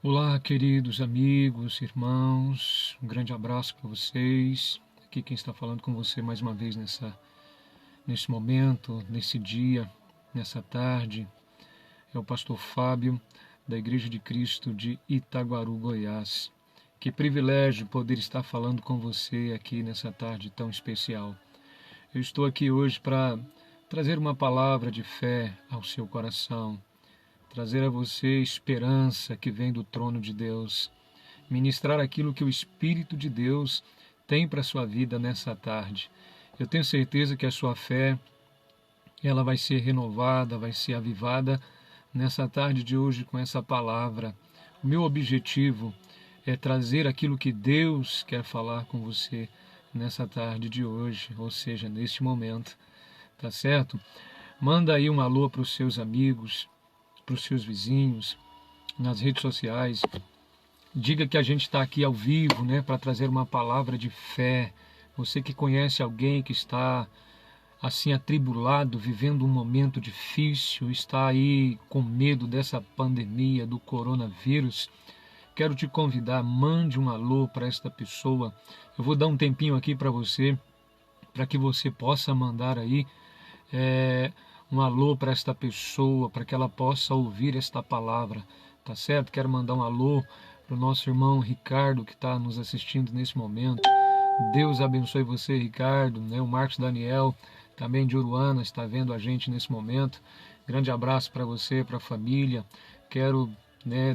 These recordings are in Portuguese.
Olá, queridos amigos, irmãos, um grande abraço para vocês. Aqui quem está falando com você mais uma vez nesse momento, nesse dia, nessa tarde, é o pastor Fábio, da Igreja de Cristo de Itaguaru, Goiás. Que privilégio poder estar falando com você aqui nessa tarde tão especial. Eu estou aqui hoje para trazer uma palavra de fé ao seu coração, trazer a você esperança que vem do trono de Deus, ministrar aquilo que o Espírito de Deus tem para a sua vida nessa tarde. Eu tenho certeza que a sua fé ela vai ser renovada, vai ser avivada nessa tarde de hoje com essa palavra. O meu objetivo é trazer aquilo que Deus quer falar com você nessa tarde de hoje, ou seja, neste momento, tá certo? Manda aí um alô para os seus amigos, para os seus vizinhos, nas redes sociais. Diga que a gente está aqui ao vivo, né, para trazer uma palavra de fé. Você que conhece alguém que está assim atribulado, vivendo um momento difícil, está aí com medo dessa pandemia do coronavírus, quero te convidar, mande um alô para esta pessoa. Eu vou dar um tempinho aqui para você, para que você possa mandar aí um alô para esta pessoa, para que ela possa ouvir esta palavra, tá certo? Quero mandar um alô para o nosso irmão Ricardo, que está nos assistindo nesse momento. Deus abençoe você, Ricardo, né? O Marcos Daniel, também de Uruana, está vendo a gente nesse momento. Grande abraço para você, para a família. Quero,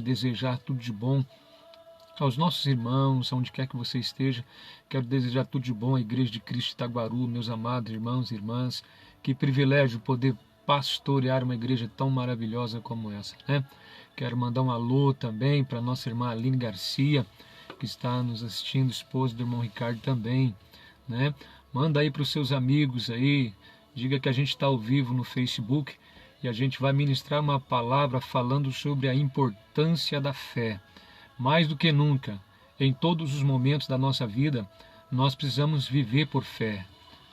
desejar tudo de bom aos nossos irmãos, aonde quer que você esteja. Quero desejar tudo de bom à Igreja de Cristo de Itaguaru, meus amados irmãos e irmãs. Que privilégio poder pastorear uma igreja tão maravilhosa como essa, né? Quero mandar um alô também para nossa irmã Aline Garcia, que está nos assistindo, esposa do irmão Ricardo também, né? Manda aí para os seus amigos aí, diga que a gente está ao vivo no Facebook e a gente vai ministrar uma palavra falando sobre a importância da fé. Mais do que nunca, em todos os momentos da nossa vida, nós precisamos viver por fé,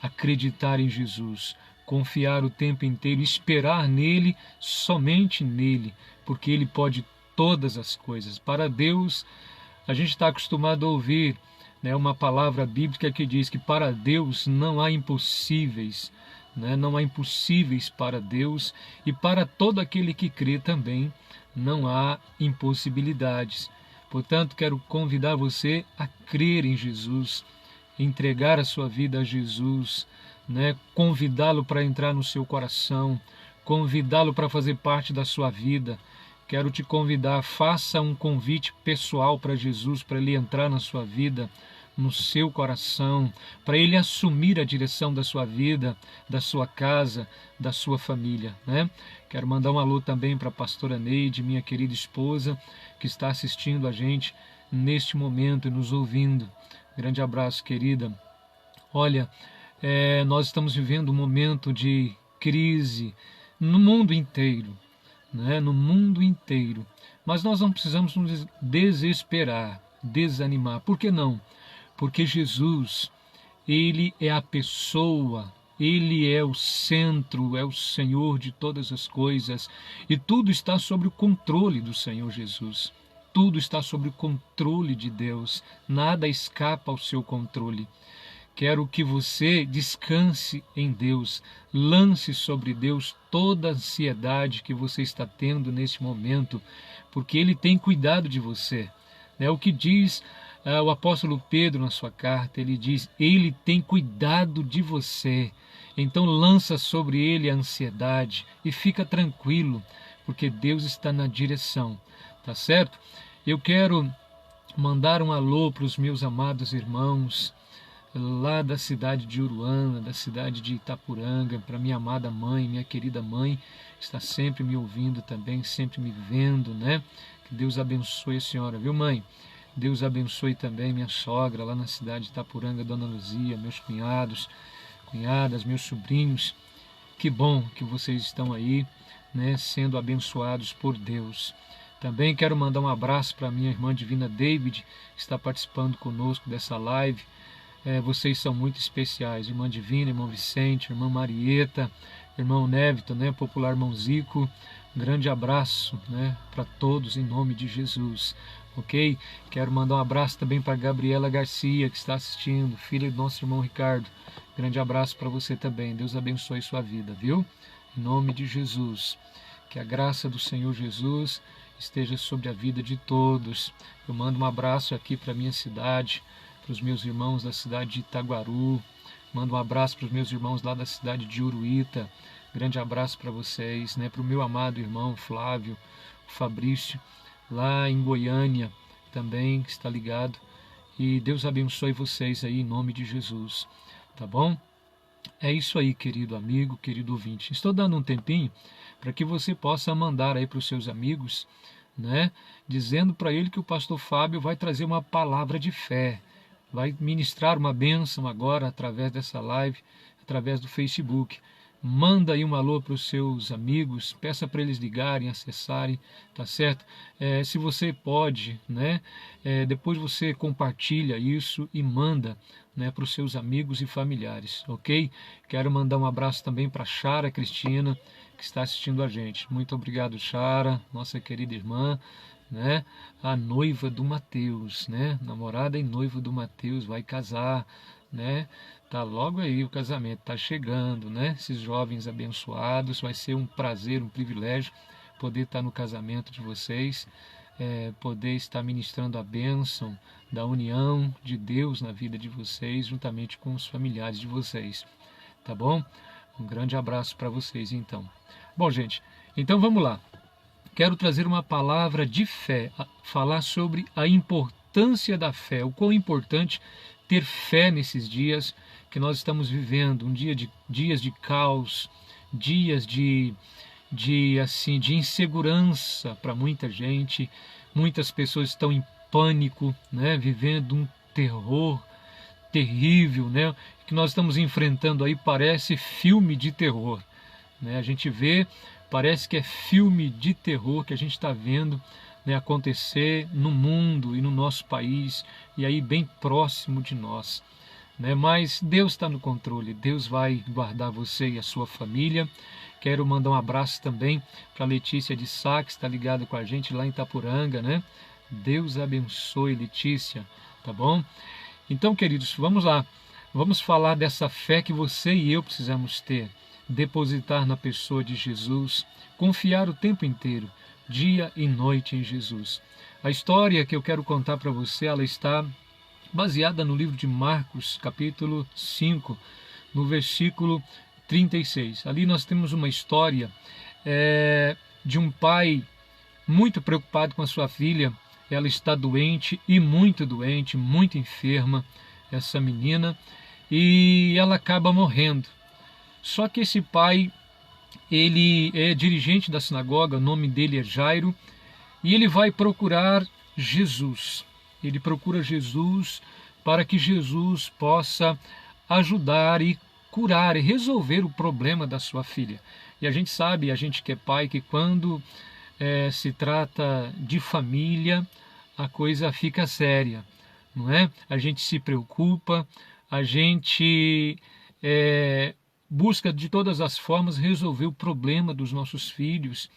acreditar em Jesus, confiar o tempo inteiro, esperar nele, somente nele, porque ele pode todas as coisas. Para Deus, a gente está acostumado a ouvir, né, uma palavra bíblica que diz que para Deus não há impossíveis, né? Não há impossíveis para Deus, e para todo aquele que crê também não há impossibilidades. Portanto, quero convidar você a crer em Jesus, entregar a sua vida a Jesus, né? Convidá-lo para entrar no seu coração, convidá-lo para fazer parte da sua vida. Quero te convidar, faça um convite pessoal para Jesus, para ele entrar na sua vida, no seu coração, para ele assumir a direção da sua vida, da sua casa, da sua família, né? Quero mandar um alô também para a pastora Neide, minha querida esposa, que está assistindo a gente neste momento e nos ouvindo. Grande abraço, querida. Olha, nós estamos vivendo um momento de crise no mundo inteiro, né? No mundo inteiro. Mas nós não precisamos nos desesperar, desanimar. Por que não? Porque Jesus, ele é a pessoa, ele é o centro, é o Senhor de todas as coisas, e tudo está sob o controle do Senhor Jesus. Tudo está sob o controle de Deus, nada escapa ao seu controle. Quero que você descanse em Deus, lance sobre Deus toda a ansiedade que você está tendo nesse momento, porque Ele tem cuidado de você. O que diz o apóstolo Pedro na sua carta, ele diz, Ele tem cuidado de você. Então lança sobre Ele a ansiedade e fica tranquilo, porque Deus está na direção, tá certo? Eu quero mandar um alô para os meus amados irmãos, lá da cidade de Uruana, da cidade de Itapuranga, para minha amada mãe, minha querida mãe, está sempre me ouvindo também, sempre me vendo, né? Que Deus abençoe a senhora, viu, mãe? Deus abençoe também minha sogra lá na cidade de Itapuranga, Dona Luzia, meus cunhados, cunhadas, meus sobrinhos. Que bom que vocês estão aí, né, sendo abençoados por Deus. Também quero mandar um abraço para minha irmã Divina David, que está participando conosco dessa live. Vocês são muito especiais, irmã Divina, irmão Vicente, irmã Marieta. irmão Névito, né, popular irmão Zico. Um grande abraço, né, para todos em nome de Jesus, ok? Quero mandar um abraço também para Gabriela Garcia, que está assistindo, filha do nosso irmão Ricardo. Grande abraço para você também. Deus abençoe sua vida, viu? Em nome de Jesus. Que a graça do Senhor Jesus esteja sobre a vida de todos. Eu mando um abraço aqui para a minha cidade, para os meus irmãos da cidade de Itaguaru. Mando um abraço para os meus irmãos lá da cidade de Uruíta. Grande abraço para vocês, né? Para o meu amado irmão Flávio, o Fabrício, lá em Goiânia também, que está ligado. E Deus abençoe vocês aí em nome de Jesus, tá bom? É isso aí, querido amigo, querido ouvinte. Estou dando um tempinho para que você possa mandar aí para os seus amigos, né? Dizendo para ele que o pastor Fábio vai trazer uma palavra de fé, vai ministrar uma bênção agora através dessa live, através do Facebook. Manda aí um alô para os seus amigos, peça para eles ligarem, acessarem, tá certo? Se você pode, né? Depois você compartilha isso e manda, né, para os seus amigos e familiares, ok? Quero mandar um abraço também para Chara Cristina, que está assistindo a gente. Muito obrigado, Chara, nossa querida irmã, né? A noiva do Mateus, né? Namorada e noiva do Mateus vai casar, né? Tá logo aí o casamento, tá chegando, né? Esses jovens abençoados, vai ser um prazer, um privilégio poder estar no casamento de vocês, poder estar ministrando a bênção da união de Deus na vida de vocês, juntamente com os familiares de vocês, tá bom? Um grande abraço para vocês, então. Bom, gente, então vamos lá. Quero trazer uma palavra de fé, falar sobre a importância da fé, o quão importante ter fé nesses dias que nós estamos vivendo, dias de caos, dias de insegurança para muita gente. Muitas pessoas estão em pânico, né, vivendo um terror terrível, né, que nós estamos enfrentando aí, parece filme de terror, né? A gente vê, parece que é filme de terror que a gente está vendo, né, acontecer no mundo e no nosso país, e aí bem próximo de nós, né? Mas Deus está no controle, Deus vai guardar você e a sua família. Quero mandar um abraço também para Letícia de Sá, que está ligada com a gente lá em Itapuranga, né? Deus abençoe, Letícia, tá bom? Então, queridos, vamos lá. Vamos falar dessa fé que você e eu precisamos ter. Depositar na pessoa de Jesus, confiar o tempo inteiro, dia e noite em Jesus. A história que eu quero contar para você, ela está baseada no livro de Marcos, capítulo 5, no versículo 36. Ali nós temos uma história de um pai muito preocupado com a sua filha. Ela está doente, muito enferma, essa menina, e ela acaba morrendo. Só que esse pai, ele é dirigente da sinagoga, o nome dele é Jairo, e ele vai procurar Jesus. Ele procura Jesus para que Jesus possa ajudar e curar e resolver o problema da sua filha. E a gente sabe, a gente que é pai, que quando se trata de família, a coisa fica séria, não é? A gente se preocupa, a gente busca de todas as formas resolver o problema dos nossos filhos,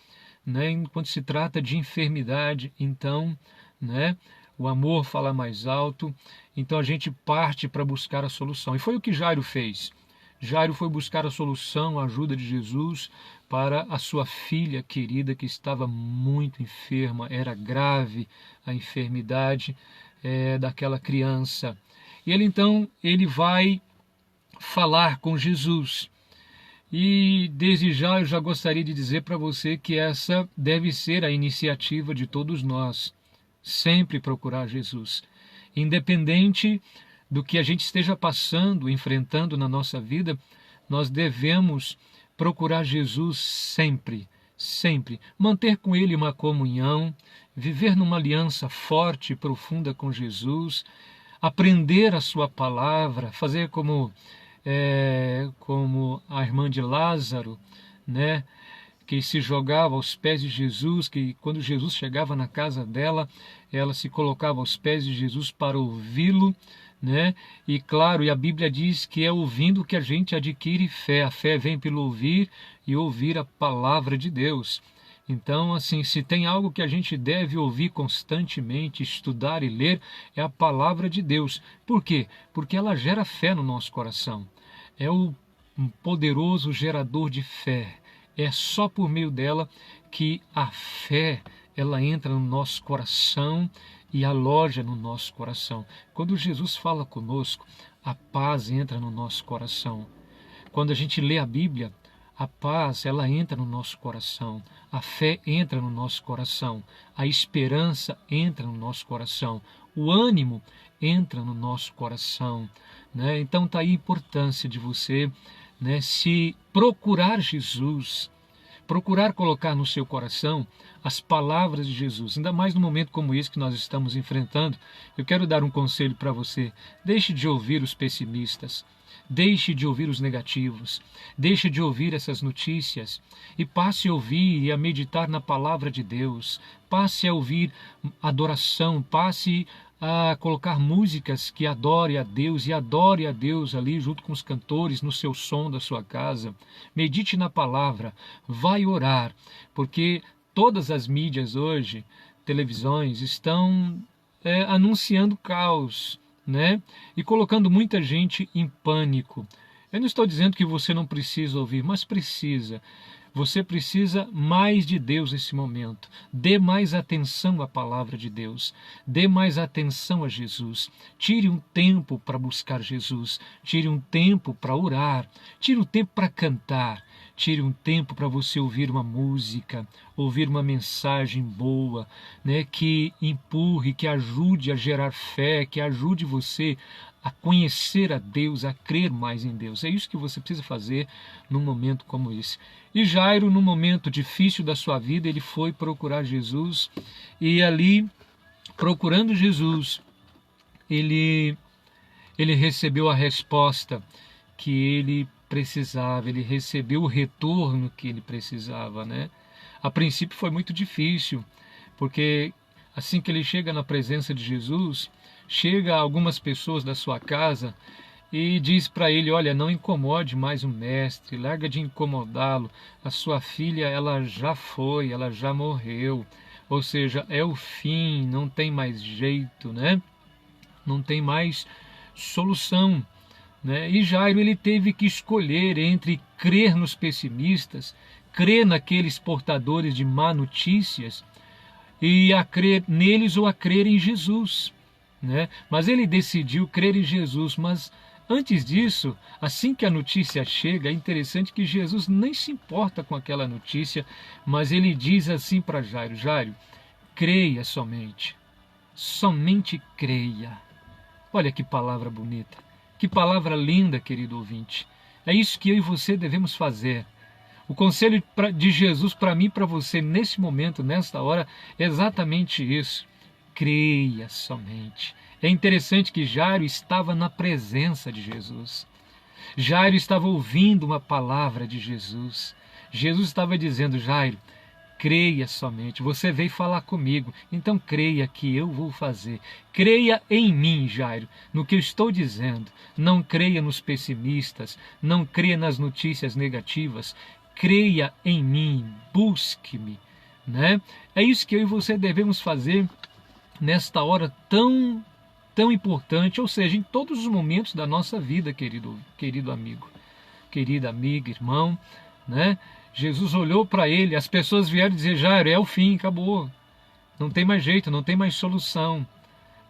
né? Quando se trata de enfermidade, então, né, o amor fala mais alto, então a gente parte para buscar a solução. E foi o que Jairo fez. Jairo foi buscar a solução, a ajuda de Jesus para a sua filha querida que estava muito enferma, era grave a enfermidade daquela criança. E ele vai falar com Jesus. E desde já eu já gostaria de dizer para você que essa deve ser a iniciativa de todos nós, sempre procurar Jesus, independente do que a gente esteja passando, enfrentando na nossa vida, nós devemos procurar Jesus sempre, sempre, manter com Ele uma comunhão, viver numa aliança forte e profunda com Jesus, aprender a sua palavra, fazer como a irmã de Lázaro, né, que se jogava aos pés de Jesus, que quando Jesus chegava na casa dela, ela se colocava aos pés de Jesus para ouvi-lo, né? E claro, e a Bíblia diz que é ouvindo que a gente adquire fé. A fé vem pelo ouvir e ouvir a palavra de Deus. Então, assim, se tem algo que a gente deve ouvir constantemente, estudar e ler, é a palavra de Deus. Por quê? Porque ela gera fé no nosso coração. É um poderoso gerador de fé. É só por meio dela que a fé ela entra no nosso coração e aloja no nosso coração. Quando Jesus fala conosco, a paz entra no nosso coração. Quando a gente lê a Bíblia, a paz, ela entra no nosso coração, a fé entra no nosso coração, a esperança entra no nosso coração, o ânimo entra no nosso coração, né? Então está aí a importância de você, né, se procurar Jesus, procurar colocar no seu coração as palavras de Jesus, ainda mais no momento como esse que nós estamos enfrentando. Eu quero dar um conselho para você: deixe de ouvir os pessimistas, deixe de ouvir os negativos, deixe de ouvir essas notícias e passe a ouvir e a meditar na palavra de Deus, passe a ouvir adoração, passe a colocar músicas que adore a Deus e adore a Deus ali junto com os cantores no seu som da sua casa. Medite na palavra, vai orar, porque todas as mídias hoje, televisões, estão anunciando caos, né? E colocando muita gente em pânico. Eu não estou dizendo que você não precisa ouvir, mas precisa. Você precisa mais de Deus nesse momento. Dê mais atenção à palavra de Deus. Dê mais atenção a Jesus. Tire um tempo para buscar Jesus. Tire um tempo para orar. Tire um tempo para cantar. Tire um tempo para você ouvir uma música, ouvir uma mensagem boa, né, que empurre, que ajude a gerar fé, que ajude você a conhecer a Deus, a crer mais em Deus. É isso que você precisa fazer num momento como esse. E Jairo, num momento difícil da sua vida, ele foi procurar Jesus e ali, procurando Jesus, ele recebeu a resposta que ele precisava, ele recebeu o retorno que ele precisava, né? A princípio foi muito difícil, porque assim que ele chega na presença de Jesus, chega algumas pessoas da sua casa e diz para ele: olha, não incomode mais o mestre, larga de incomodá-lo, a sua filha ela já foi, ela já morreu, ou seja, é o fim, não tem mais jeito, né? Não tem mais solução, né? E Jairo ele teve que escolher entre crer nos pessimistas, crer naqueles portadores de má notícias e a crer neles ou a crer em Jesus, né? Mas ele decidiu crer em Jesus. Mas antes disso, assim que a notícia chega, é interessante que Jesus nem se importa com aquela notícia, mas ele diz assim para Jairo: Jairo, creia somente, somente creia. Olha que palavra bonita, que palavra linda, querido ouvinte. É isso que eu e você devemos fazer. O conselho de Jesus para mim e para você nesse momento, nesta hora, é exatamente isso. Creia somente. É interessante que Jairo estava na presença de Jesus. Jairo estava ouvindo uma palavra de Jesus. Jesus estava dizendo: Jairo, creia somente. Você veio falar comigo, então creia que eu vou fazer. Creia em mim, Jairo, no que eu estou dizendo. Não creia nos pessimistas, não creia nas notícias negativas. Creia em mim, busque-me, né? É isso que eu e você devemos fazer nesta hora tão importante, ou seja, em todos os momentos da nossa vida, querido amigo, querida amiga, irmão, né? Jesus olhou para ele, as pessoas vieram dizer: Jairo, é o fim, acabou, não tem mais jeito, não tem mais solução.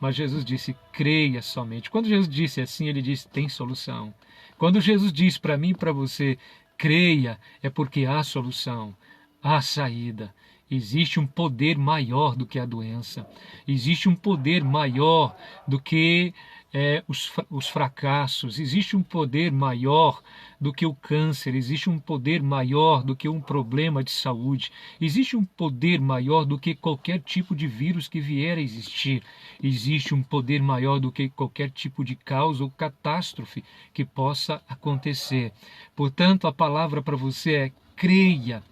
Mas Jesus disse: creia somente. Quando Jesus disse assim, ele disse: tem solução. Quando Jesus diz para mim e para você: creia, é porque há solução, há saída. Existe um poder maior do que a doença. Existe um poder maior do que os fracassos. Existe um poder maior do que o câncer. Existe um poder maior do que um problema de saúde. Existe um poder maior do que qualquer tipo de vírus que vier a existir. Existe um poder maior do que qualquer tipo de caos ou catástrofe que possa acontecer. Portanto, a palavra para você é: creia.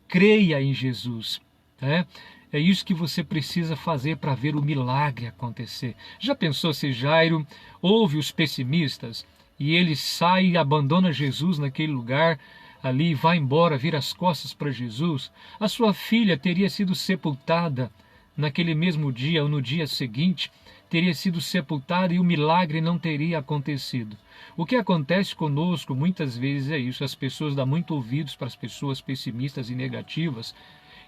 Creia em Jesus. né? É isso que você precisa fazer para ver o milagre acontecer. Já pensou se Jairo ouve os pessimistas e ele sai e abandona Jesus naquele lugar ali, vai embora, vira as costas para Jesus? A sua filha teria sido sepultada naquele mesmo dia ou no dia seguinte, teria sido sepultada e o milagre não teria acontecido. O que acontece conosco muitas vezes é isso: as pessoas dão muito ouvidos para as pessoas pessimistas e negativas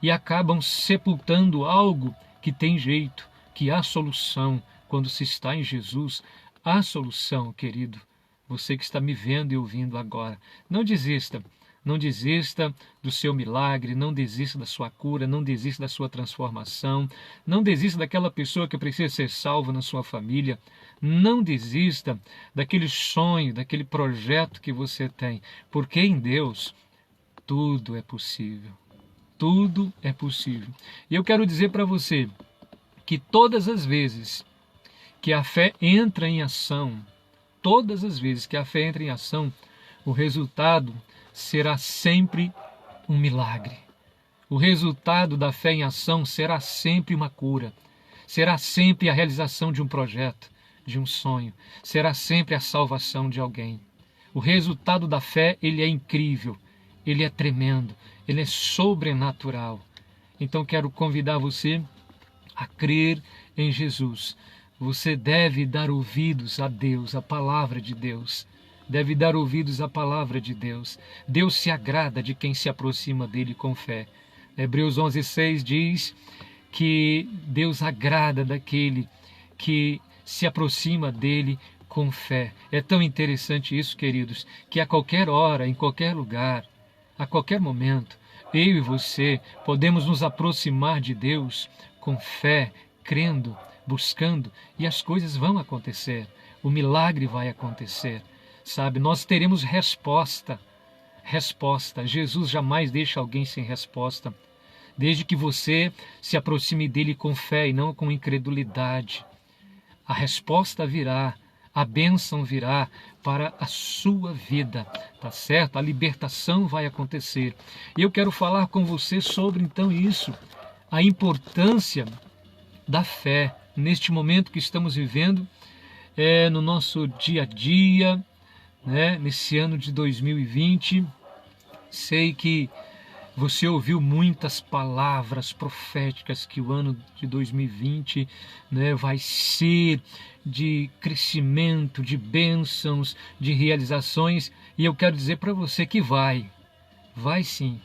e acabam sepultando algo que tem jeito, que há solução. Quando se está em Jesus, há solução, querido. Você que está me vendo e ouvindo agora, não desista. Não desista do seu milagre, não desista da sua cura, não desista da sua transformação, não desista daquela pessoa que precisa ser salva na sua família, não desista daquele sonho, daquele projeto que você tem, porque em Deus tudo é possível. Tudo é possível. E eu quero dizer para você que todas as vezes que a fé entra em ação, todas as vezes que a fé entra em ação, o resultado será sempre um milagre. O resultado da fé em ação será sempre uma cura, será sempre a realização de um projeto, de um sonho, será sempre a salvação de alguém. O resultado da fé, ele é incrível, ele é tremendo, ele é sobrenatural. Então quero convidar você a crer em Jesus. Você deve dar ouvidos a Deus, a palavra de Deus. Deve dar ouvidos à palavra de Deus. Deus se agrada de quem se aproxima dele com fé. Hebreus 11:6 diz que Deus agrada daquele que se aproxima dele com fé. É tão interessante isso, queridos, que a qualquer hora, em qualquer lugar, a qualquer momento, eu e você podemos nos aproximar de Deus com fé, crendo, buscando, e as coisas vão acontecer. O milagre vai acontecer. Sabe, nós teremos resposta. Jesus jamais deixa alguém sem resposta, desde que você se aproxime dele com fé e não com incredulidade. A resposta virá, a bênção virá para a sua vida, tá certo? A libertação vai acontecer. E eu quero falar com você sobre, então, isso, a importância da fé neste momento que estamos vivendo, no nosso dia a dia, nesse ano de 2020, sei que você ouviu muitas palavras proféticas que o ano de 2020 vai ser de crescimento, de bênçãos, de realizações, e eu quero dizer para você que vai sim.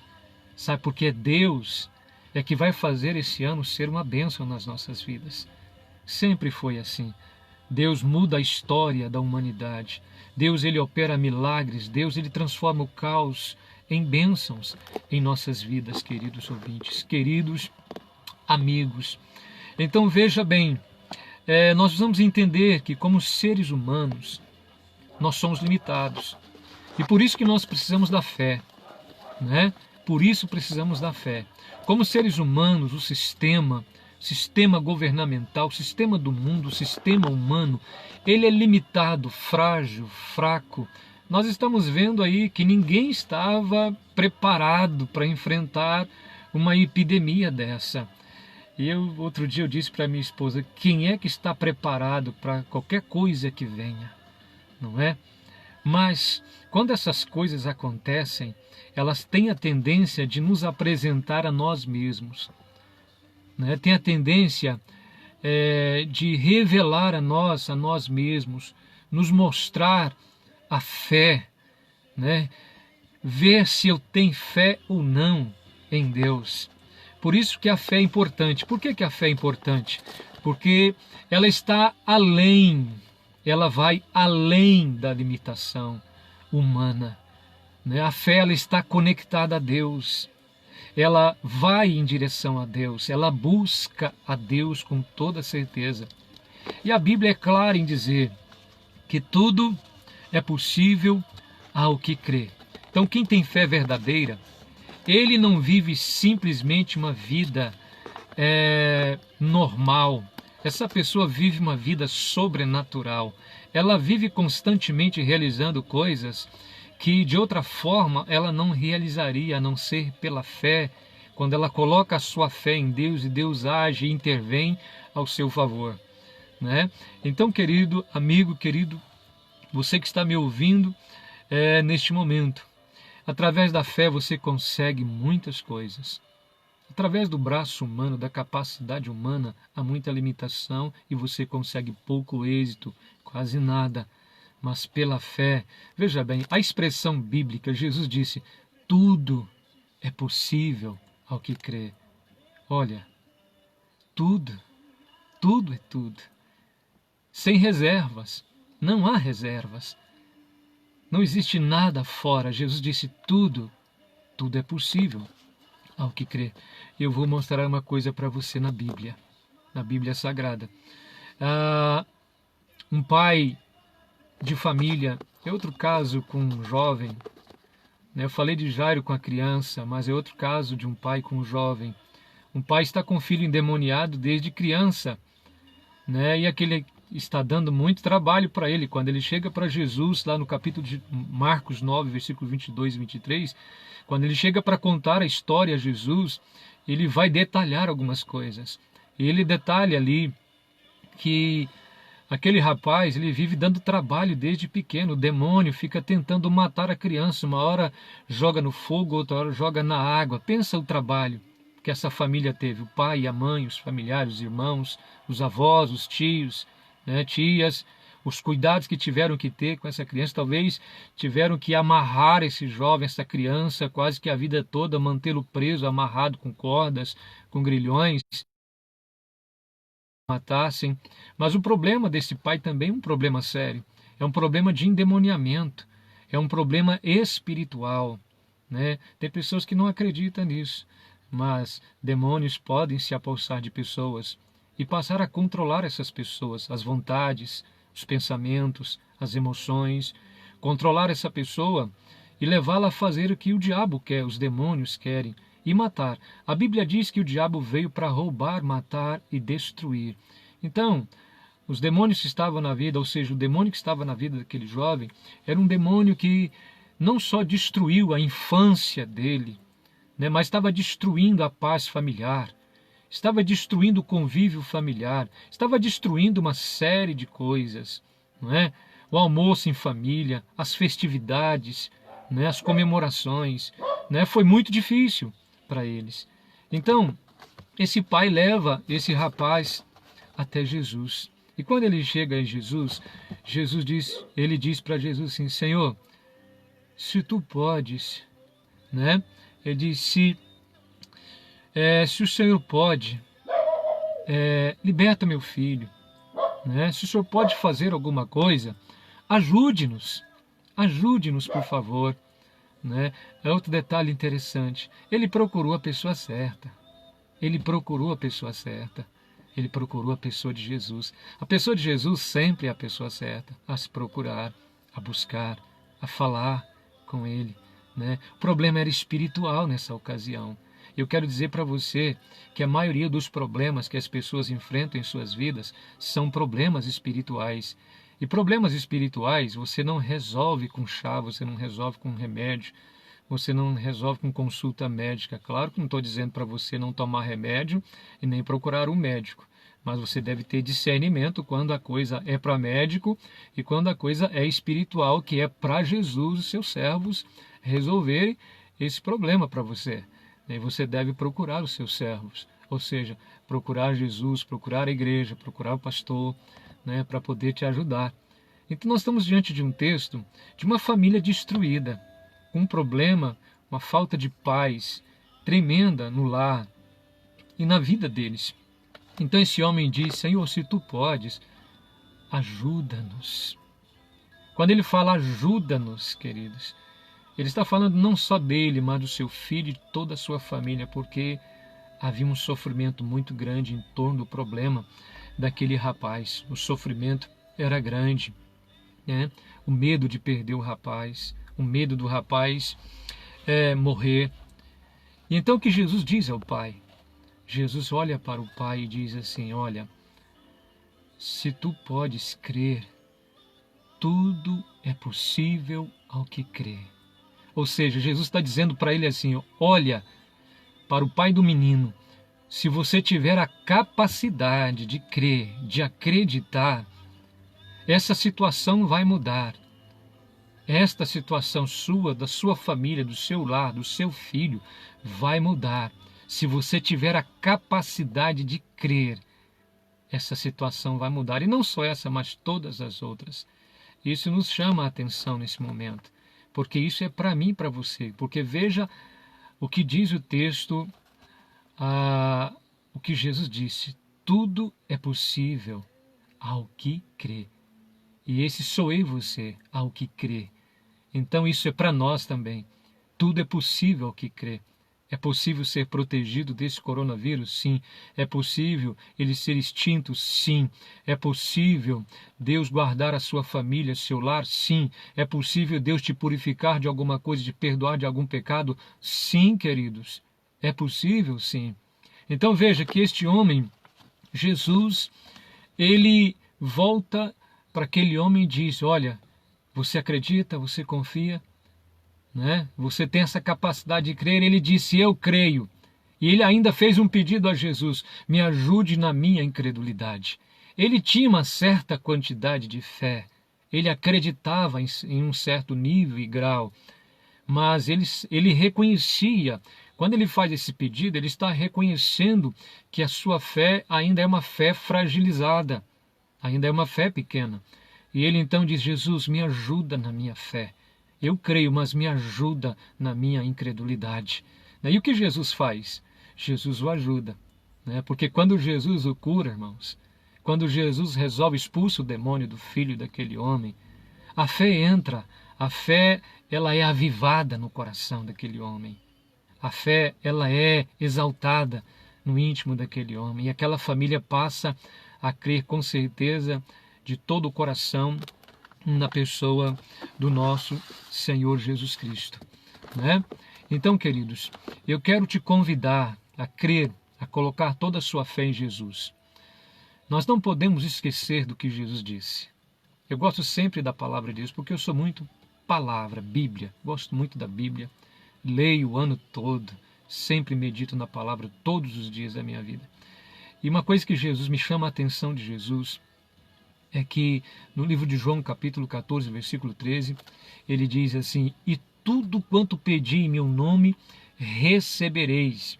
Sabe, porque Deus é que vai fazer esse ano ser uma bênção nas nossas vidas. Sempre foi assim. Deus muda a história da humanidade. Deus, ele opera milagres. Deus, ele transforma o caos em bênçãos em nossas vidas, queridos ouvintes, queridos amigos. Então veja bem, nós vamos entender que como seres humanos, nós somos limitados. E por isso que nós precisamos da fé, Por isso precisamos da fé. Como seres humanos, o sistema governamental, o sistema do mundo, o sistema humano, ele é limitado, frágil, fraco. Nós estamos vendo aí que ninguém estava preparado para enfrentar uma epidemia dessa. E outro dia eu disse para minha esposa, quem é que está preparado para qualquer coisa que venha? Não é? Mas quando essas coisas acontecem, elas têm a tendência de nos apresentar a nós mesmos. Tem a tendência de revelar a nós mesmos, nos mostrar a fé, ver se eu tenho fé ou não em Deus. Por isso que a fé é importante. Por que a fé é importante? Porque ela está além, ela vai além da limitação humana. A fé, ela está conectada a Deus. Ela vai em direção a Deus, ela busca a Deus com toda certeza. E a Bíblia é clara em dizer que tudo é possível ao que crê. Então, quem tem fé verdadeira, ele não vive simplesmente uma vida normal. Essa pessoa vive uma vida sobrenatural. Ela vive constantemente realizando coisas que de outra forma ela não realizaria, a não ser pela fé, quando ela coloca a sua fé em Deus e Deus age e intervém ao seu favor, né? Então, querido amigo, querido, você que está me ouvindo neste momento, através da fé você consegue muitas coisas. Através do braço humano, da capacidade humana, há muita limitação e você consegue pouco êxito, quase nada. Mas pela fé, veja bem, a expressão bíblica, Jesus disse, tudo é possível ao que crê. Olha, tudo, tudo é tudo. Sem reservas, não há reservas. Não existe nada fora. Jesus disse tudo, tudo é possível ao que crê. Eu vou mostrar uma coisa para você na Bíblia Sagrada. Um pai de família, é outro caso com um jovem, né? Eu falei de Jairo com a criança, mas é outro caso de um pai com um jovem. Um pai está com um filho endemoniado desde criança, né? E aquele está dando muito trabalho para ele. Quando ele chega para Jesus, lá no capítulo de Marcos 9, versículo 22 e 23, quando ele chega para contar a história a Jesus, ele vai detalhar algumas coisas. Ele detalha ali que aquele rapaz, ele vive dando trabalho desde pequeno. O demônio fica tentando matar a criança. Uma hora joga no fogo, outra hora joga na água. Pensa o trabalho que essa família teve. O pai, a mãe, os familiares, os irmãos, os avós, os tios, né, tias, os cuidados que tiveram que ter com essa criança. Talvez tiveram que amarrar esse jovem, essa criança, quase que a vida toda, mantê-lo preso, amarrado com cordas, com grilhões, matassem. Mas o problema desse pai também é um problema sério. É um problema de endemoniamento. É um problema espiritual, né? Tem pessoas que não acreditam nisso, mas demônios podem se apossar de pessoas e passar a controlar essas pessoas, as vontades, os pensamentos, as emoções, controlar essa pessoa e levá-la a fazer o que o diabo quer, os demônios querem, e matar. A Bíblia diz que o diabo veio para roubar, matar e destruir. Então, os demônios que estavam na vida, ou seja, o demônio que estava na vida daquele jovem, era um demônio que não só destruiu a infância dele, né, mas estava destruindo a paz familiar, estava destruindo o convívio familiar, estava destruindo uma série de coisas, não é? O almoço em família, as festividades, né, as comemorações, né, foi muito difícil para eles. Então, esse pai leva esse rapaz até Jesus. E quando ele chega em Jesus, ele diz para Jesus assim, Senhor, se tu podes, né? Ele diz, se o Senhor pode, liberta meu filho, né? Se o Senhor pode fazer alguma coisa, ajude-nos, por favor, né? É outro detalhe interessante, ele procurou a pessoa certa, ele procurou a pessoa certa, ele procurou a pessoa de Jesus. A pessoa de Jesus sempre é a pessoa certa, a se procurar, a buscar, a falar com ele, né? O problema era espiritual nessa ocasião. Eu quero dizer para você que a maioria dos problemas que as pessoas enfrentam em suas vidas são problemas espirituais. E problemas espirituais você não resolve com chá, você não resolve com remédio, você não resolve com consulta médica. Claro que não estou dizendo para você não tomar remédio e nem procurar um médico, mas você deve ter discernimento quando a coisa é para médico e quando a coisa é espiritual, que é para Jesus, os seus servos, resolverem esse problema para você. E você deve procurar os seus servos, ou seja, procurar Jesus, procurar a igreja, procurar o pastor, né, para poder te ajudar. Então nós estamos diante de um texto de uma família destruída, com um problema, uma falta de paz tremenda no lar e na vida deles. Então esse homem diz, Senhor, se tu podes, ajuda-nos. Quando ele fala ajuda-nos, queridos, ele está falando não só dele, mas do seu filho e de toda a sua família, porque havia um sofrimento muito grande em torno do problema daquele rapaz. O sofrimento era grande, né? O medo de perder o rapaz, o medo do rapaz morrer. E então o que Jesus diz ao pai? Jesus olha para o pai e diz assim, olha, se tu podes crer, tudo é possível ao que crê. Ou seja, Jesus está dizendo para ele assim, olha, para o pai do menino: se você tiver a capacidade de crer, de acreditar, essa situação vai mudar. Esta situação sua, da sua família, do seu lar, do seu filho, vai mudar. Se você tiver a capacidade de crer, essa situação vai mudar. E não só essa, mas todas as outras. Isso nos chama a atenção nesse momento, porque isso é para mim e para você. Porque veja o que diz o texto, o que Jesus disse: tudo é possível ao que crê. E esse sou eu e você, ao que crê. Então isso é para nós também. Tudo é possível ao que crê. É possível ser protegido desse coronavírus? Sim. É possível ele ser extinto? Sim. É possível Deus guardar a sua família, seu lar? Sim. É possível Deus te purificar de alguma coisa, te perdoar de algum pecado? Sim, queridos. É possível, sim. Então veja que este homem, Jesus, ele volta para aquele homem e diz: olha, você acredita, você confia, né? Você tem essa capacidade de crer. Ele disse: eu creio. E ele ainda fez um pedido a Jesus: me ajude na minha incredulidade. Ele tinha uma certa quantidade de fé, ele acreditava em um certo nível e grau, mas ele reconhecia, quando ele faz esse pedido, ele está reconhecendo que a sua fé ainda é uma fé fragilizada, ainda é uma fé pequena. E ele então diz: Jesus, me ajuda na minha fé. Eu creio, mas me ajuda na minha incredulidade. E o que Jesus faz? Jesus o ajuda. Porque quando Jesus o cura, irmãos, quando Jesus resolve expulsar o demônio do filho daquele homem, a fé entra, a fé ela é avivada no coração daquele homem. A fé ela é exaltada no íntimo daquele homem. E aquela família passa a crer com certeza de todo o coração na pessoa do nosso Senhor Jesus Cristo, né? Então, queridos, eu quero te convidar a crer, a colocar toda a sua fé em Jesus. Nós não podemos esquecer do que Jesus disse. Eu gosto sempre da palavra de Deus, porque eu sou muito palavra, Bíblia. Gosto muito da Bíblia, leio o ano todo, sempre medito na palavra todos os dias da minha vida. E uma coisa que Jesus me chama a atenção de Jesus é que no livro de João, capítulo 14, versículo 13, ele diz assim: e tudo quanto pedi em meu nome, recebereis.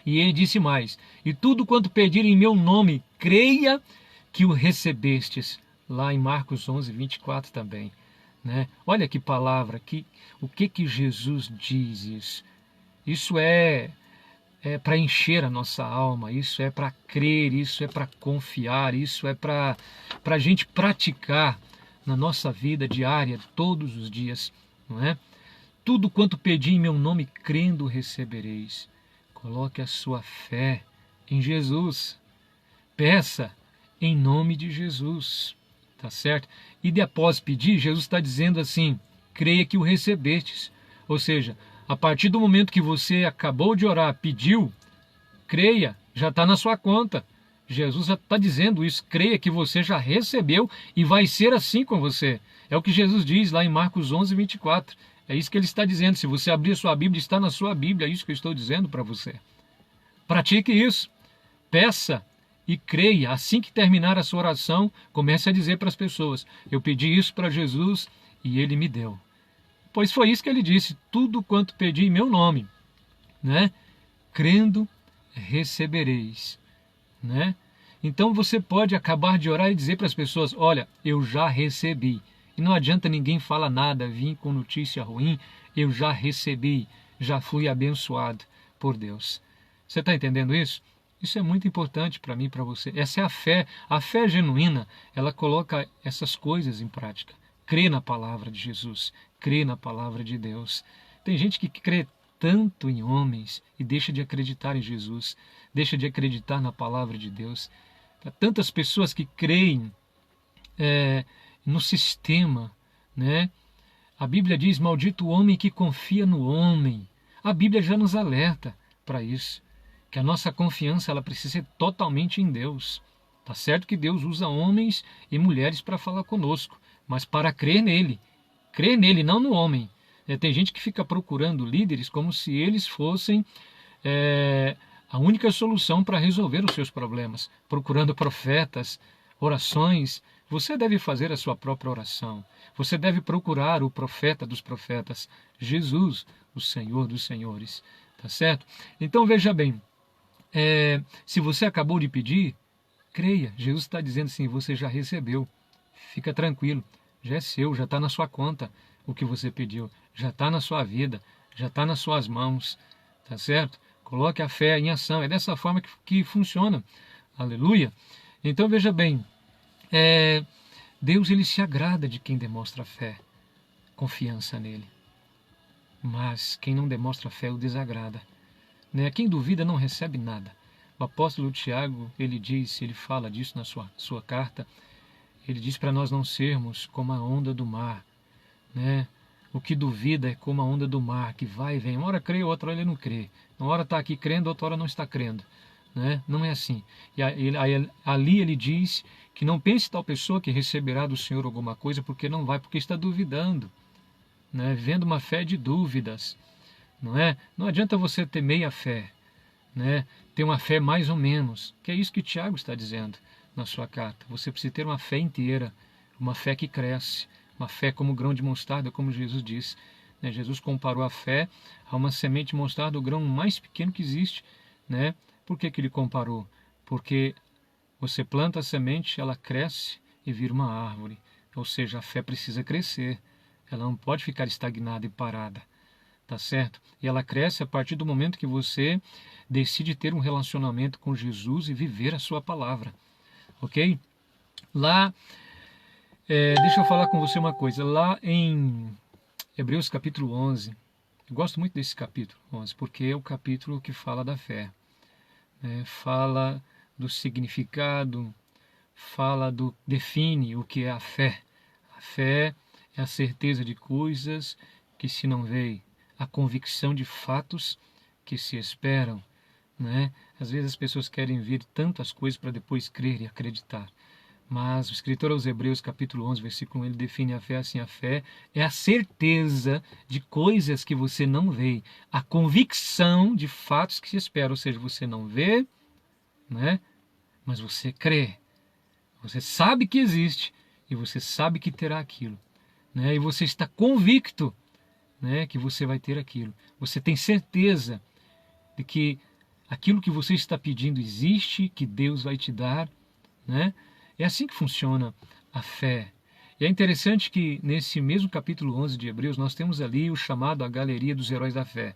E ele disse mais: e tudo quanto pedir em meu nome, creia que o recebestes. Lá em Marcos 11, 24 também. Né? Olha que palavra, o que Jesus diz isso? Isso é para encher a nossa alma, isso é para crer, isso é para confiar, isso é para a gente praticar na nossa vida diária, todos os dias, não é? Tudo quanto pedi em meu nome, crendo, recebereis. Coloque a sua fé em Jesus. Peça em nome de Jesus, tá certo? E após pedir, Jesus está dizendo assim: creia que o recebestes. Ou seja, a partir do momento que você acabou de orar, pediu, creia, já está na sua conta. Jesus já está dizendo isso: creia que você já recebeu e vai ser assim com você. É o que Jesus diz lá em Marcos 11, 24. É isso que ele está dizendo. Se você abrir a sua Bíblia, está na sua Bíblia. É isso que eu estou dizendo para você. Pratique isso. Peça e creia. Assim que terminar a sua oração, comece a dizer para as pessoas: eu pedi isso para Jesus e ele me deu. Pois foi isso que ele disse: tudo quanto pedi em meu nome, né? Crendo, recebereis, né? Então você pode acabar de orar e dizer para as pessoas: olha, eu já recebi. E não adianta ninguém falar nada, vir com notícia ruim. Eu já recebi, já fui abençoado por Deus. Você está entendendo isso? Isso é muito importante para mim e para você. Essa é a fé. A fé genuína, ela coloca essas coisas em prática. Crê na palavra de Jesus, crê na palavra de Deus. Tem gente que crê tanto em homens e deixa de acreditar em Jesus, deixa de acreditar na palavra de Deus. Há tantas pessoas que creem no sistema, né? A Bíblia diz: maldito o homem que confia no homem. A Bíblia já nos alerta para isso, que a nossa confiança ela precisa ser totalmente em Deus. Tá certo que Deus usa homens e mulheres para falar conosco, mas para crer nele, não no homem. Tem gente que fica procurando líderes como se eles fossem a única solução para resolver os seus problemas, procurando profetas, orações. Você deve fazer a sua própria oração. Você deve procurar o profeta dos profetas, Jesus, o Senhor dos senhores. Tá certo? Então veja bem, se você acabou de pedir, creia. Jesus está dizendo assim, você já recebeu. Fica tranquilo, já é seu, já está na sua conta o que você pediu. Já está na sua vida, já está nas suas mãos. Tá certo? Coloque a fé em ação. É dessa forma que funciona. Aleluia. Então veja bem, Deus ele se agrada de quem demonstra fé, confiança nele. Mas quem não demonstra fé o desagrada. Né? Quem duvida não recebe nada. O apóstolo Tiago, ele fala disso na sua carta. Ele diz para nós não sermos como a onda do mar. Né? O que duvida é como a onda do mar, que vai e vem. Uma hora crê, outra hora ele não crê. Uma hora está aqui crendo, outra hora não está crendo. Né? Não é assim. E ali ele diz que não pense tal pessoa que receberá do Senhor alguma coisa, porque não vai, porque está duvidando. Né? Vivendo uma fé de dúvidas. Não é? Não adianta você ter meia fé. Né? Ter uma fé mais ou menos. Que é isso que Tiago está dizendo na sua carta. Você precisa ter uma fé inteira. Uma fé que cresce. Uma fé como grão de mostarda, como Jesus disse. Né? Jesus comparou a fé a uma semente de mostarda, o grão mais pequeno que existe. Né? Por que ele comparou? Porque você planta a semente, ela cresce e vira uma árvore. Ou seja, a fé precisa crescer. Ela não pode ficar estagnada e parada. Tá certo? E ela cresce a partir do momento que você decide ter um relacionamento com Jesus e viver a sua palavra. Ok? Lá, deixa eu falar com você uma coisa. Lá em Hebreus capítulo 11, eu gosto muito desse capítulo 11, porque é o capítulo que fala da fé. Fala do significado, define o que é a fé. A fé é a certeza de coisas que se não veem, a convicção de fatos que se esperam. Né? Às vezes as pessoas querem ver tantas coisas para depois crer e acreditar. Mas o escritor aos Hebreus, capítulo 11, versículo 1, ele define a fé assim: a fé é a certeza de coisas que você não vê, a convicção de fatos que se esperam. Ou seja, você não vê, né? Mas você crê. Você sabe que existe e você sabe que terá aquilo. Né? E você está convicto, né, que você vai ter aquilo. Você tem certeza de que aquilo que você está pedindo existe, que Deus vai te dar. Né? É assim que funciona a fé. E é interessante que nesse mesmo capítulo 11 de Hebreus nós temos ali o chamado a Galeria dos Heróis da Fé.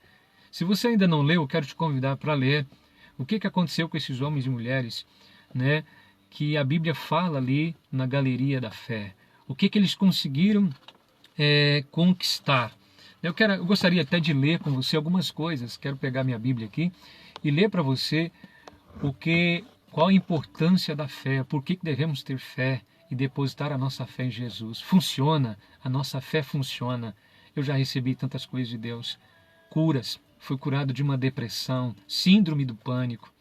Se você ainda não leu, eu quero te convidar para ler o que aconteceu com esses homens e mulheres, né, que a Bíblia fala ali na Galeria da Fé. O que eles conseguiram conquistar. Eu gostaria até de ler com você algumas coisas. Quero pegar minha Bíblia aqui e ler para você qual a importância da fé, por que devemos ter fé e depositar a nossa fé em Jesus. Funciona, a nossa fé funciona. Eu já recebi tantas coisas de Deus. Curas, fui curado de uma depressão, síndrome do pânico.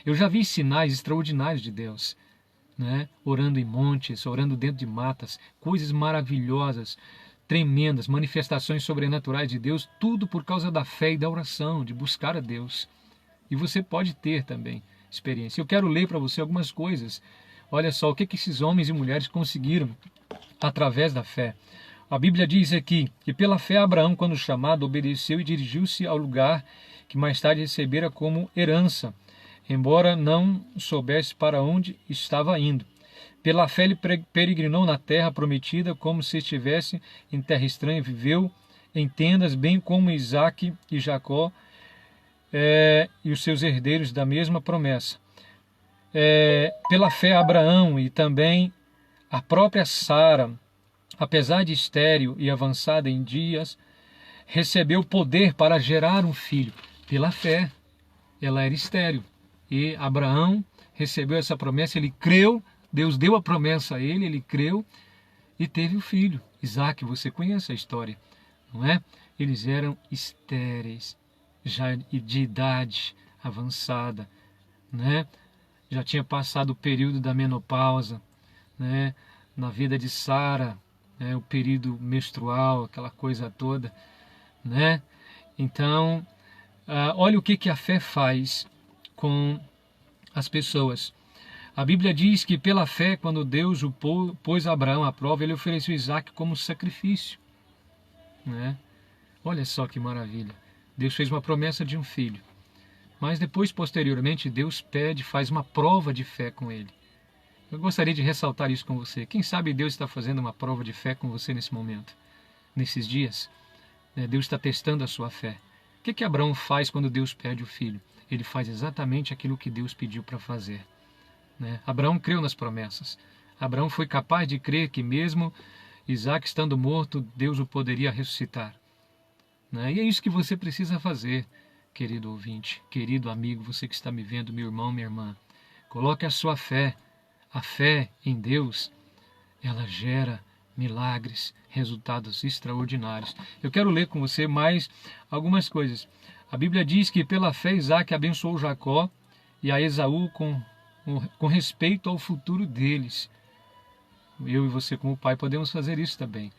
Eu já vi sinais extraordinários de Deus, né? Orando em montes, orando dentro de matas, coisas maravilhosas, tremendas, manifestações sobrenaturais de Deus, tudo por causa da fé e da oração, de buscar a Deus. E você pode ter também experiência. Eu quero ler para você algumas coisas. Olha só o que esses homens e mulheres conseguiram através da fé. A Bíblia diz aqui que pela fé Abraão, quando chamado, obedeceu e dirigiu-se ao lugar que mais tarde recebera como herança, embora não soubesse para onde estava indo. Pela fé ele peregrinou na terra prometida como se estivesse em terra estranha, viveu em tendas, bem como Isaque e Jacó, e os seus herdeiros da mesma promessa. Pela fé Abraão e também a própria Sara, apesar de estéril e avançada em dias, recebeu poder para gerar um filho. Pela fé, ela era estéril. E Abraão recebeu essa promessa, ele creu, Deus deu a promessa a ele, ele creu e teve o filho. Isaque, você conhece a história, não é? Eles eram estéreis, já de idade avançada, né? Já tinha passado o período da menopausa, né? Na vida de Sara, né? O período menstrual, aquela coisa toda, né? Então, Olha o que a fé faz com as pessoas. A Bíblia diz que pela fé, quando Deus o pôs Abraão à prova, ele ofereceu Isaac como sacrifício, né? Olha só que maravilha. Deus fez uma promessa de um filho. Mas depois, posteriormente, Deus faz uma prova de fé com ele. Eu gostaria de ressaltar isso com você. Quem sabe Deus está fazendo uma prova de fé com você nesse momento, nesses dias. Deus está testando a sua fé. O que Abraão faz quando Deus pede o filho? Ele faz exatamente aquilo que Deus pediu para fazer. Abraão creu nas promessas. Abraão foi capaz de crer que mesmo Isaac estando morto, Deus o poderia ressuscitar. E é isso que você precisa fazer, querido ouvinte, querido amigo, você que está me vendo, meu irmão, minha irmã. Coloque a sua fé. A fé em Deus, ela gera milagres, resultados extraordinários. Eu quero ler com você mais algumas coisas. A Bíblia diz que pela fé Isaac abençoou Jacó e a Esaú com respeito ao futuro deles. Eu e você como pai podemos fazer isso também.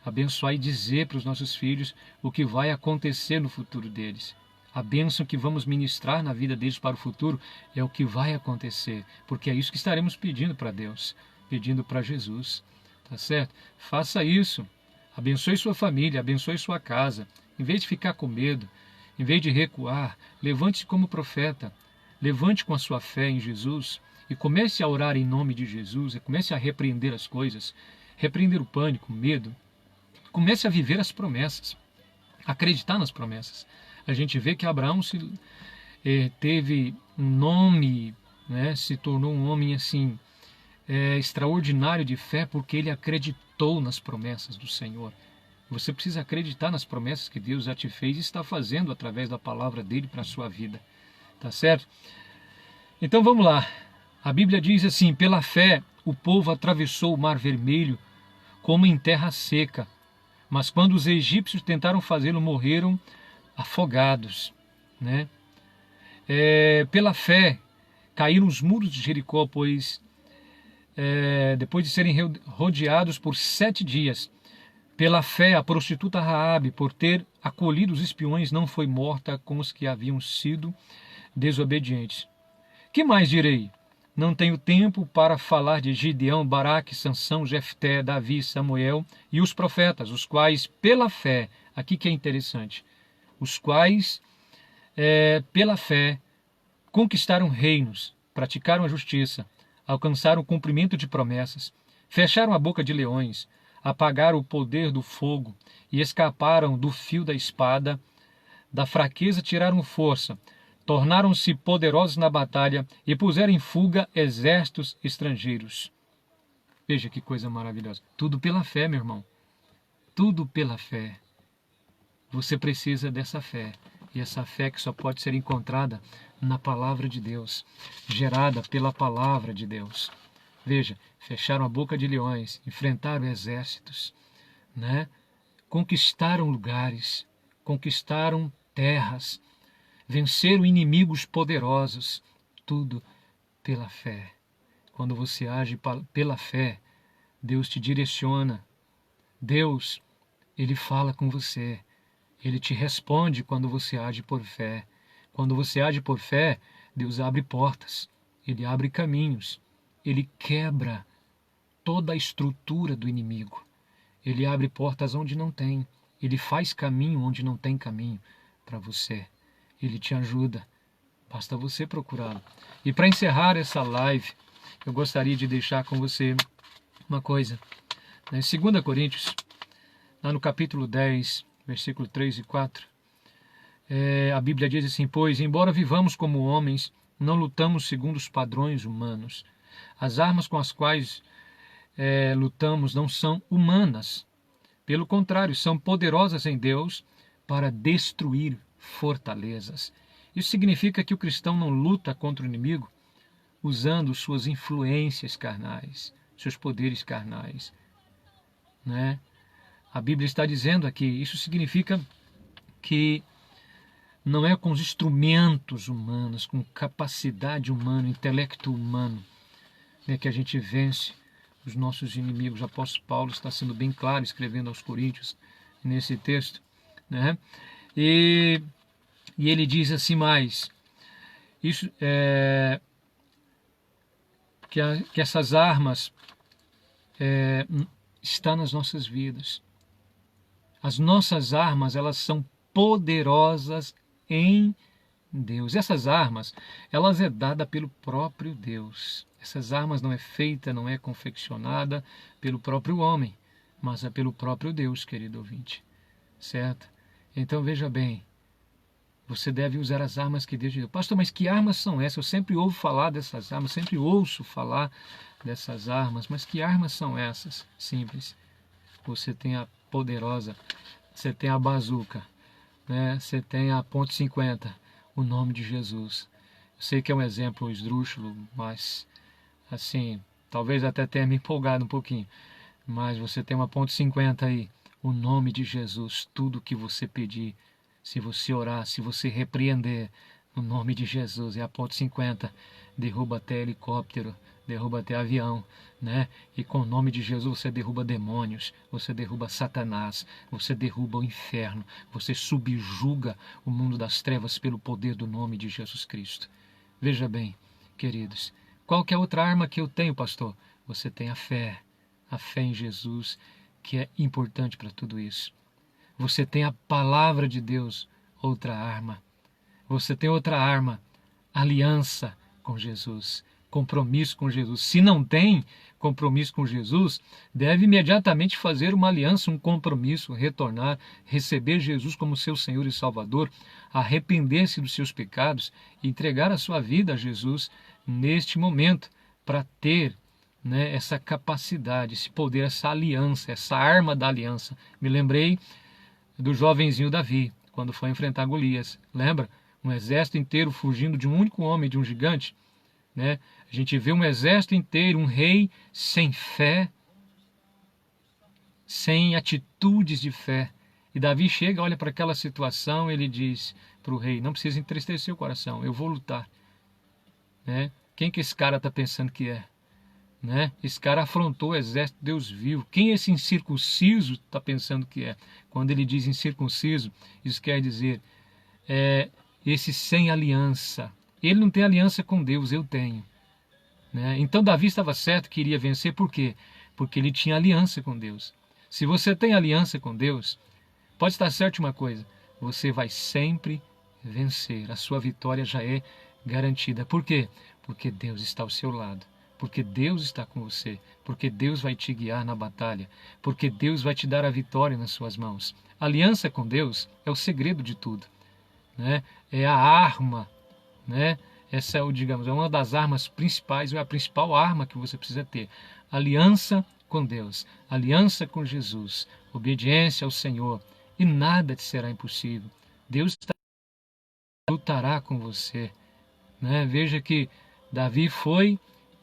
Abençoar e dizer para os nossos filhos o que vai acontecer no futuro deles. A bênção que vamos ministrar na vida deles para o futuro é o que vai acontecer, porque é isso que estaremos pedindo para Deus, pedindo para Jesus, tá certo? Faça isso, abençoe sua família, abençoe sua casa, em vez de ficar com medo, em vez de recuar, levante-se como profeta, levante com a sua fé em Jesus e comece a orar em nome de Jesus, e comece a repreender as coisas, repreender o pânico, o medo, comece a viver as promessas, acreditar nas promessas. A gente vê que Abraão teve um nome, se tornou um homem assim extraordinário de fé, porque ele acreditou nas promessas do Senhor. Você precisa acreditar nas promessas que Deus já te fez e está fazendo através da palavra dele para a sua vida, tá certo? Então vamos lá. A Bíblia diz assim: pela fé o povo atravessou o Mar Vermelho como em terra seca, mas quando os egípcios tentaram fazê-lo, morreram afogados, pela fé caíram os muros de Jericó, pois depois de serem rodeados por 7 dias, pela fé a prostituta Raabe, por ter acolhido os espiões, não foi morta com os que haviam sido desobedientes. Que mais direi? Não tenho tempo para falar de Gideão, Baraque, Sansão, Jefté, Davi, Samuel e os profetas, os quais pela fé, aqui que é interessante, os quais, pela fé, conquistaram reinos, praticaram a justiça, alcançaram o cumprimento de promessas, fecharam a boca de leões, apagaram o poder do fogo e escaparam do fio da espada, da fraqueza tiraram força, tornaram-se poderosos na batalha e puseram em fuga exércitos estrangeiros. Veja que coisa maravilhosa. Tudo pela fé, meu irmão. Tudo pela fé. Você precisa dessa fé, e essa fé que só pode ser encontrada na palavra de Deus, gerada pela palavra de Deus. Veja, fecharam a boca de leões, enfrentaram exércitos, conquistaram lugares, conquistaram terras, venceram inimigos poderosos, tudo pela fé. Quando você age pela fé, Deus te direciona, Deus, Ele fala com você, Ele te responde quando você age por fé. Quando você age por fé, Deus abre portas, Ele abre caminhos, Ele quebra toda a estrutura do inimigo. Ele abre portas onde não tem, Ele faz caminho onde não tem caminho para você. Ele te ajuda, basta você procurá-lo. E para encerrar essa live, eu gostaria de deixar com você uma coisa. Em 2 Coríntios, lá no capítulo 10, versículo 3 e 4, a Bíblia diz assim: pois, embora vivamos como homens, não lutamos segundo os padrões humanos. As armas com as quais lutamos não são humanas. Pelo contrário, são poderosas em Deus para destruir fortalezas. Isso significa que o cristão não luta contra o inimigo usando suas influências carnais, seus poderes carnais. A Bíblia está dizendo aqui, isso significa que não é com os instrumentos humanos, com capacidade humana, intelecto humano, que a gente vence os nossos inimigos. O apóstolo Paulo está sendo bem claro, escrevendo aos Coríntios, nesse texto. E E ele diz assim mais, isso, que essas armas estão nas nossas vidas. As nossas armas, elas são poderosas em Deus. Essas armas, elas é dada pelo próprio Deus. Essas armas não é feita, não é confeccionada pelo próprio homem, mas é pelo próprio Deus, querido ouvinte. Certo? Então veja bem, você deve usar as armas que Deus te deu. Pastor, mas que armas são essas? Eu sempre ouço falar dessas armas, sempre ouço falar dessas armas, mas que armas são essas? Simples. Você tem a poderosa, você tem a bazuca, né? Você tem a .50, o nome de Jesus. Eu sei que é um exemplo esdrúxulo, mas assim, talvez até tenha me empolgado um pouquinho, mas você tem uma .50 aí, o nome de Jesus. Tudo que você pedir, se você orar, se você repreender, no nome de Jesus, é a .50, derruba até helicóptero, derruba até avião, né? E com o nome de Jesus você derruba demônios, você derruba Satanás, você derruba o inferno, você subjuga o mundo das trevas pelo poder do nome de Jesus Cristo. Veja bem, queridos, qual que é outra arma que eu tenho, pastor? Você tem a fé em Jesus, que é importante para tudo isso. Você tem a palavra de Deus, outra arma. Você tem outra arma, aliança com Jesus, compromisso com Jesus. Se não tem compromisso com Jesus, deve imediatamente fazer uma aliança, um compromisso, retornar, receber Jesus como seu Senhor e Salvador, arrepender-se dos seus pecados e entregar a sua vida a Jesus neste momento, para ter, né, essa capacidade, esse poder, essa aliança, essa arma da aliança. Me lembrei do jovenzinho Davi, quando foi enfrentar Golias. Lembra? Um exército inteiro fugindo de um único homem, de um gigante, né? A gente vê um exército inteiro, um rei sem fé, sem atitudes de fé. E Davi chega, olha para aquela situação, ele diz para o rei: não precisa entristecer o coração, eu vou lutar. Né? Quem que esse cara está pensando que é? Né? Esse cara afrontou o exército de Deus vivo. Quem esse incircunciso está pensando que é? Quando ele diz incircunciso, isso quer dizer esse sem aliança. Ele não tem aliança com Deus, eu tenho. Né? Então Davi estava certo que iria vencer, por quê? Porque ele tinha aliança com Deus. Se você tem aliança com Deus, pode estar certo uma coisa, você vai sempre vencer. A sua vitória já é garantida. Por quê? Porque Deus está ao seu lado. Porque Deus está com você, porque Deus vai te guiar na batalha, porque Deus vai te dar a vitória nas suas mãos. A aliança com Deus é o segredo de tudo, né? É a arma, né? Essa é uma das armas principais, ou é a principal arma que você precisa ter. Aliança com Deus, aliança com Jesus, obediência ao Senhor, e nada te será impossível. Deus lutará com você, né? Veja que Davi foi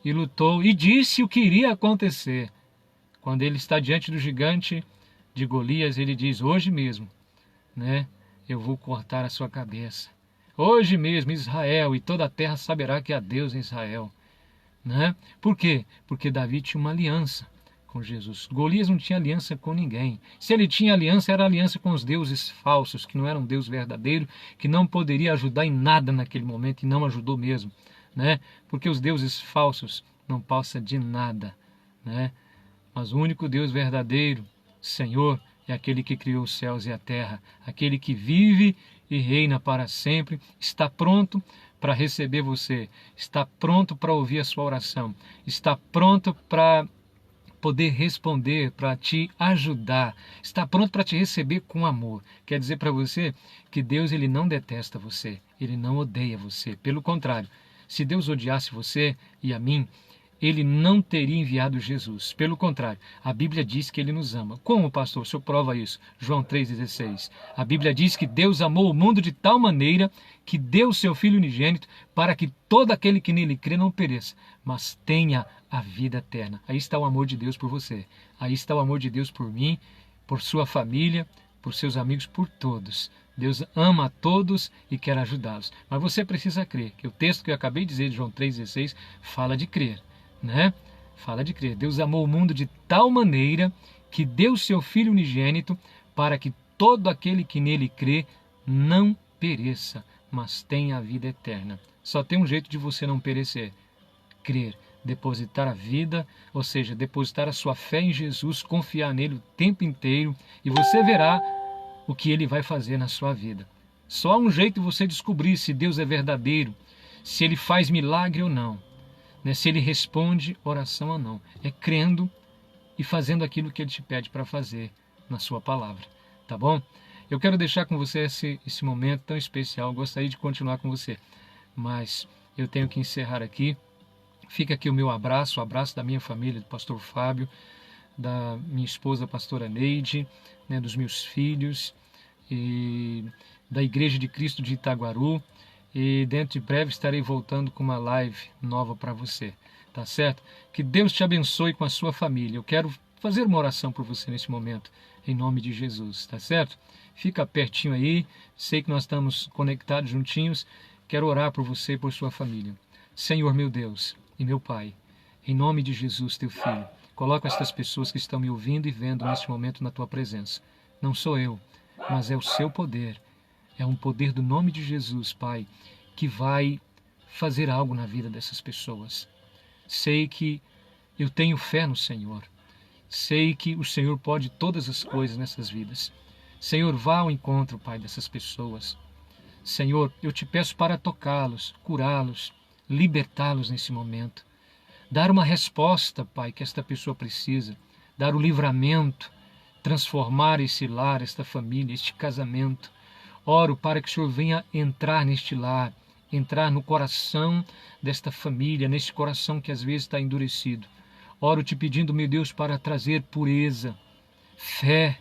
e lutou e disse o que iria acontecer. Quando ele está diante do gigante de Golias, ele diz: hoje mesmo, né, eu vou cortar a sua cabeça. Hoje mesmo Israel e toda a terra saberá que há Deus em Israel. Né? Por quê? Porque Davi tinha uma aliança com Jesus. Golias não tinha aliança com ninguém. Se ele tinha aliança, era aliança com os deuses falsos, que não eram um Deus verdadeiro, que não poderia ajudar em nada naquele momento, e não ajudou mesmo. Né? Porque os deuses falsos não passam de nada, né? Mas o único Deus verdadeiro, Senhor, é aquele que criou os céus e a terra, aquele que vive e reina para sempre, está pronto para receber você, está pronto para ouvir a sua oração, está pronto para poder responder, para te ajudar, está pronto para te receber com amor. Quer dizer para você que Deus, ele não detesta você, ele não odeia você, pelo contrário. Se Deus odiasse você e a mim, ele não teria enviado Jesus. Pelo contrário, a Bíblia diz que ele nos ama. Como, pastor? O senhor prova isso? João 3,16. A Bíblia diz que Deus amou o mundo de tal maneira que deu o seu Filho unigênito para que todo aquele que nele crê não pereça, mas tenha a vida eterna. Aí está o amor de Deus por você. Aí está o amor de Deus por mim, por sua família, por seus amigos, por todos. Deus ama a todos e quer ajudá-los. Mas você precisa crer, que o texto que eu acabei de dizer, de João 3,16, fala de crer, né? Fala de crer. Deus amou o mundo de tal maneira que deu o seu Filho unigênito para que todo aquele que nele crê não pereça, mas tenha a vida eterna. Só tem um jeito de você não perecer: crer, depositar a vida, ou seja, depositar a sua fé em Jesus, confiar nele o tempo inteiro, e você verá o que ele vai fazer na sua vida. Só há um jeito de você descobrir se Deus é verdadeiro, se ele faz milagre ou não, né? Se ele responde oração ou não. É crendo e fazendo aquilo que ele te pede para fazer na sua palavra, tá bom? Eu quero deixar com você esse momento tão especial. Eu gostaria de continuar com você, mas eu tenho que encerrar aqui. Fica aqui o meu abraço, o abraço da minha família, do pastor Fábio, da minha esposa, a pastora Neide, né, dos meus filhos, e da Igreja de Cristo de Itaguaru. E dentro de breve estarei voltando com uma live nova para você, tá certo? Que Deus te abençoe com a sua família. Eu quero fazer uma oração por você nesse momento, em nome de Jesus, tá certo? Fica pertinho aí, sei que nós estamos conectados juntinhos. Quero orar por você e por sua família. Senhor meu Deus e meu Pai, em nome de Jesus, teu Filho, coloca estas pessoas que estão me ouvindo e vendo neste momento na tua presença. Não sou eu, mas é o seu poder. É um poder do nome de Jesus, Pai, que vai fazer algo na vida dessas pessoas. Sei que eu tenho fé no Senhor. Sei que o Senhor pode todas as coisas nessas vidas. Senhor, vá ao encontro, Pai, dessas pessoas. Senhor, eu te peço para tocá-los, curá-los, libertá-los nesse momento. Dar uma resposta, Pai, que esta pessoa precisa. Dar o livramento, transformar esse lar, esta família, este casamento. Oro para que o Senhor venha entrar neste lar, entrar no coração desta família, nesse coração que às vezes está endurecido. Oro te pedindo, meu Deus, para trazer pureza, fé,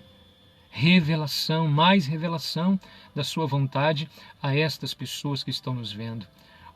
revelação, mais revelação da sua vontade a estas pessoas que estão nos vendo.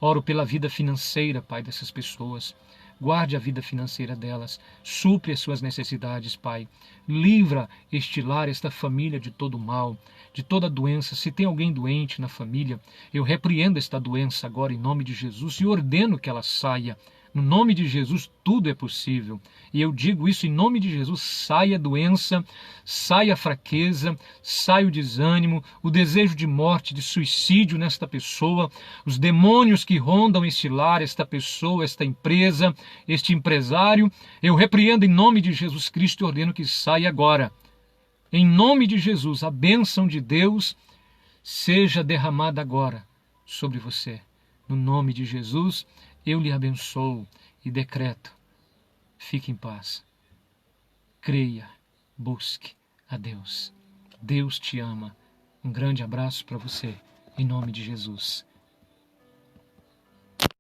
Oro pela vida financeira, Pai, dessas pessoas. Guarde a vida financeira delas, supre as suas necessidades, Pai. Livra este lar, esta família de todo mal, de toda doença. Se tem alguém doente na família, eu repreendo esta doença agora em nome de Jesus e ordeno que ela saia. No nome de Jesus, tudo é possível. E eu digo isso em nome de Jesus: saia a doença, saia a fraqueza, saia o desânimo, o desejo de morte, de suicídio nesta pessoa, os demônios que rondam este lar, esta pessoa, esta empresa, este empresário. Eu repreendo em nome de Jesus Cristo e ordeno que saia agora. Em nome de Jesus, a bênção de Deus seja derramada agora sobre você. No nome de Jesus, eu lhe abençoo e decreto: fique em paz. Creia, busque a Deus. Deus te ama. Um grande abraço para você, em nome de Jesus.